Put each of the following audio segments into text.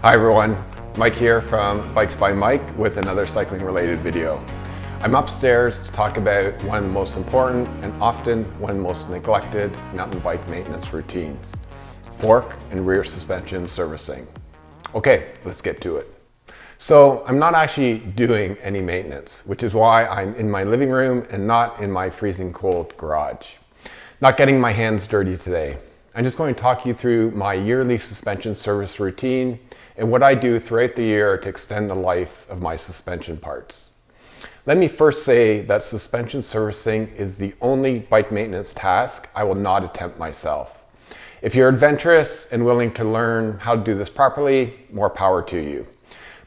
Hi everyone, Mike here from Bikes by Mike with another cycling related video. I'm upstairs to talk about one of the most important and often one of the most neglected mountain bike maintenance routines, fork and rear suspension servicing. Okay, let's get to it. So I'm not actually doing any maintenance, which is why I'm in my living room and not in my freezing cold garage. Not getting my hands dirty today. I'm just going to talk you through my yearly suspension service routine and what I do throughout the year to extend the life of my suspension parts. Let me first say that suspension servicing is the only bike maintenance task I will not attempt myself. If you're adventurous and willing to learn how to do this properly, more power to you.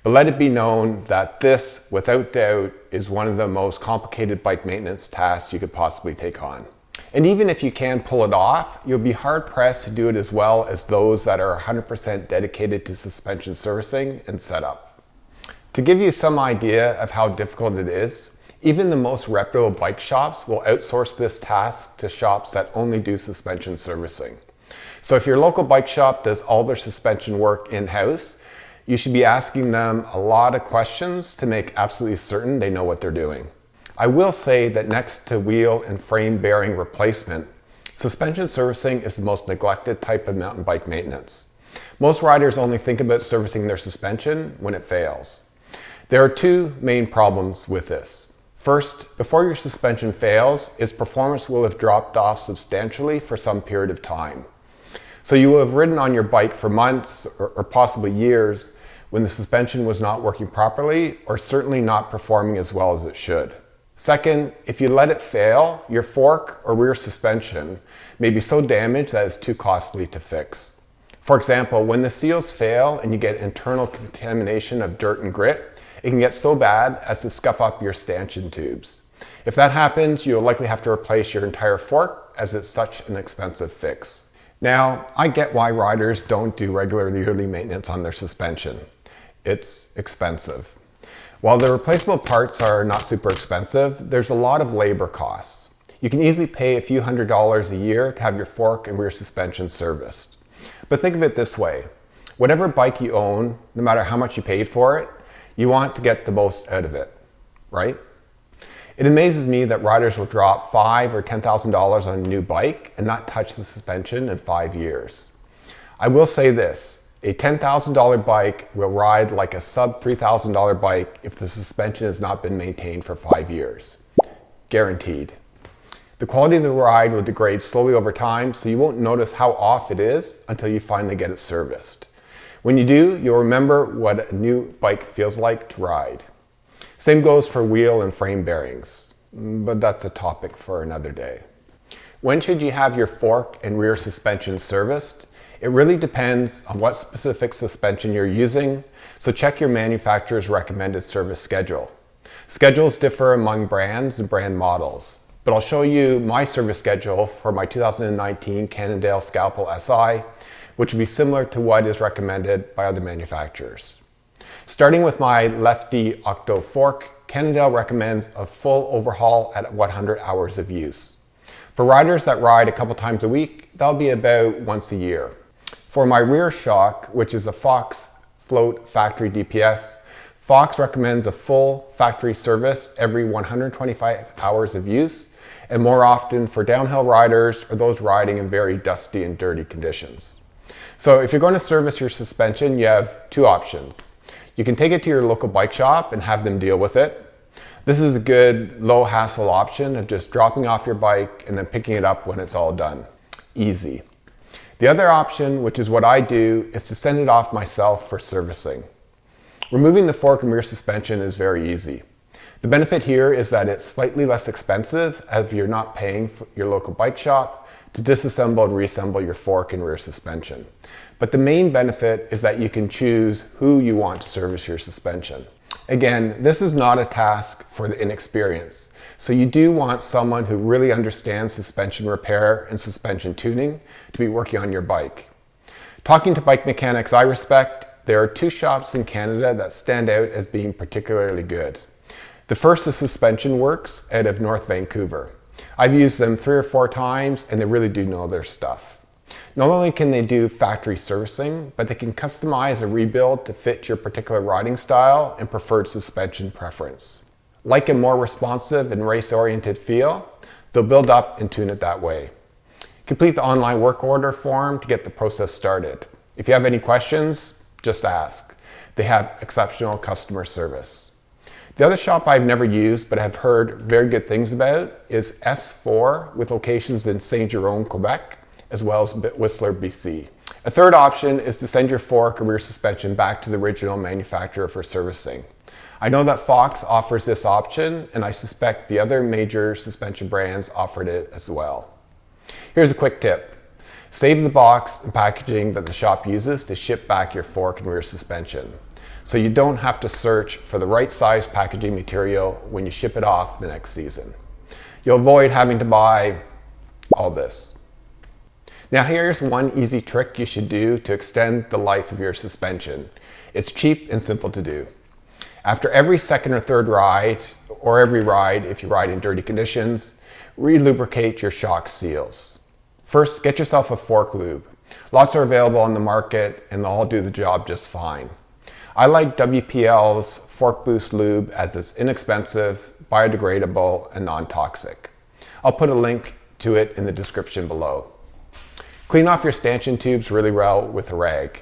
But let it be known that this, without doubt, is one of the most complicated bike maintenance tasks you could possibly take on. And even if you can pull it off, you'll be hard pressed to do it as well as those that are 100% dedicated to suspension servicing and setup. To give you some idea of how difficult it is, even the most reputable bike shops will outsource this task to shops that only do suspension servicing. So if your local bike shop does all their suspension work in-house, you should be asking them a lot of questions to make absolutely certain they know what they're doing. I will say that next to wheel and frame bearing replacement, suspension servicing is the most neglected type of mountain bike maintenance. Most riders only think about servicing their suspension when it fails. There are two main problems with this. First, before your suspension fails, its performance will have dropped off substantially for some period of time. So you will have ridden on your bike for months or possibly years when the suspension was not working properly or certainly not performing as well as it should. Second, if you let it fail, your fork or rear suspension may be so damaged that it's too costly to fix. For example, when the seals fail and you get internal contamination of dirt and grit, it can get so bad as to scuff up your stanchion tubes. If that happens, you'll likely have to replace your entire fork as it's such an expensive fix. Now, I get why riders don't do regular yearly maintenance on their suspension. It's expensive. While the replaceable parts are not super expensive, there's a lot of labor costs. You can easily pay a few $100s a year to have your fork and rear suspension serviced. But think of it this way. Whatever bike you own, no matter how much you paid for it, you want to get the most out of it, right? It amazes me that riders will drop $5,000 or $10,000 on a new bike and not touch the suspension in 5 years. I will say this. A $10,000 bike will ride like a sub $3,000 bike if the suspension has not been maintained for 5 years. Guaranteed. The quality of the ride will degrade slowly over time, so you won't notice how off it is until you finally get it serviced. When you do, you'll remember what a new bike feels like to ride. Same goes for wheel and frame bearings, but that's a topic for another day. When should you have your fork and rear suspension serviced? It really depends on what specific suspension you're using, so check your manufacturer's recommended service schedule. Schedules differ among brands and brand models, but I'll show you my service schedule for my 2019 Cannondale Scalpel Si, which will be similar to what is recommended by other manufacturers. Starting with my lefty octo fork, Cannondale recommends a full overhaul at 100 hours of use. For riders that ride a couple times a week, that'll be about once a year. For my rear shock, which is a Fox Float factory DPS, Fox recommends a full factory service every 125 hours of use, and more often for downhill riders or those riding in very dusty and dirty conditions. So if you're going to service your suspension, you have two options. You can take it to your local bike shop and have them deal with it. This is a good low hassle option of just dropping off your bike and then picking it up when it's all done. Easy. The other option, which is what I do, is to send it off myself for servicing. Removing the fork and rear suspension is very easy. The benefit here is that it's slightly less expensive as you're not paying for your local bike shop to disassemble and reassemble your fork and rear suspension. But the main benefit is that you can choose who you want to service your suspension. Again, this is not a task for the inexperienced, so you do want someone who really understands suspension repair and suspension tuning to be working on your bike. Talking to bike mechanics I respect, there are two shops in Canada that stand out as being particularly good. The first is SuspensionWerx out of North Vancouver. I've used them 3 or 4 times and they really do know their stuff. Not only can they do factory servicing, but they can customize a rebuild to fit your particular riding style and preferred suspension preference. Like a more responsive and race-oriented feel, they'll build up and tune it that way. Complete the online work order form to get the process started. If you have any questions, just ask. They have exceptional customer service. The other shop I've never used but have heard very good things about is S4 with locations in Saint-Jérôme, Quebec, as well as Whistler, BC. A third option is to send your fork or rear suspension back to the original manufacturer for servicing. I know that Fox offers this option, and I suspect the other major suspension brands offered it as well. Here's a quick tip. Save the box and packaging that the shop uses to ship back your fork and rear suspension, so you don't have to search for the right size packaging material when you ship it off the next season. You'll avoid having to buy all this. Now here's one easy trick you should do to extend the life of your suspension. It's cheap and simple to do. After every second or third ride, or every ride if you ride in dirty conditions, re-lubricate your shock seals. First, get yourself a fork lube. Lots are available on the market and they'll all do the job just fine. I like WPL's Fork Boost Lube as it's inexpensive, biodegradable, and non-toxic. I'll put a link to it in the description below. Clean off your stanchion tubes really well with a rag.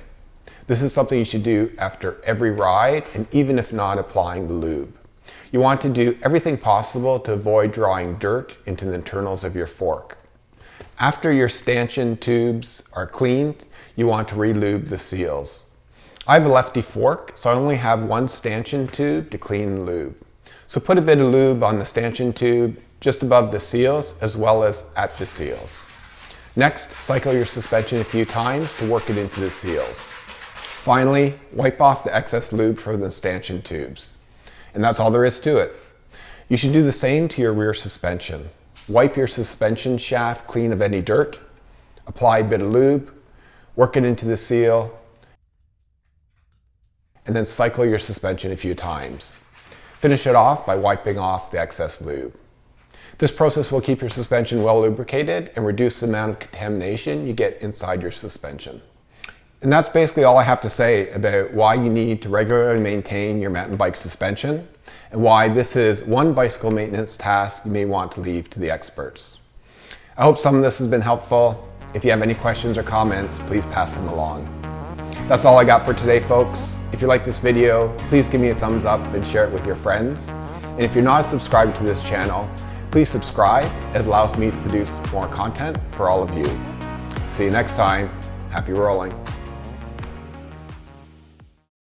This is something you should do after every ride and even if not applying the lube. You want to do everything possible to avoid drawing dirt into the internals of your fork. After your stanchion tubes are cleaned, you want to re-lube the seals. I have a lefty fork, so I only have one stanchion tube to clean and lube. So put a bit of lube on the stanchion tube just above the seals as well as at the seals. Next, cycle your suspension a few times to work it into the seals. Finally, wipe off the excess lube from the stanchion tubes. And that's all there is to it. You should do the same to your rear suspension. Wipe your suspension shaft clean of any dirt, apply a bit of lube, work it into the seal, and then cycle your suspension a few times. Finish it off by wiping off the excess lube. This process will keep your suspension well lubricated and reduce the amount of contamination you get inside your suspension. And that's basically all I have to say about why you need to regularly maintain your mountain bike suspension and why this is one bicycle maintenance task you may want to leave to the experts. I hope some of this has been helpful. If you have any questions or comments, please pass them along. That's all I got for today, folks. If you like this video, please give me a thumbs up and share it with your friends. And if you're not subscribed to this channel, please subscribe, as it allows me to produce more content for all of you. See you next time. Happy rolling.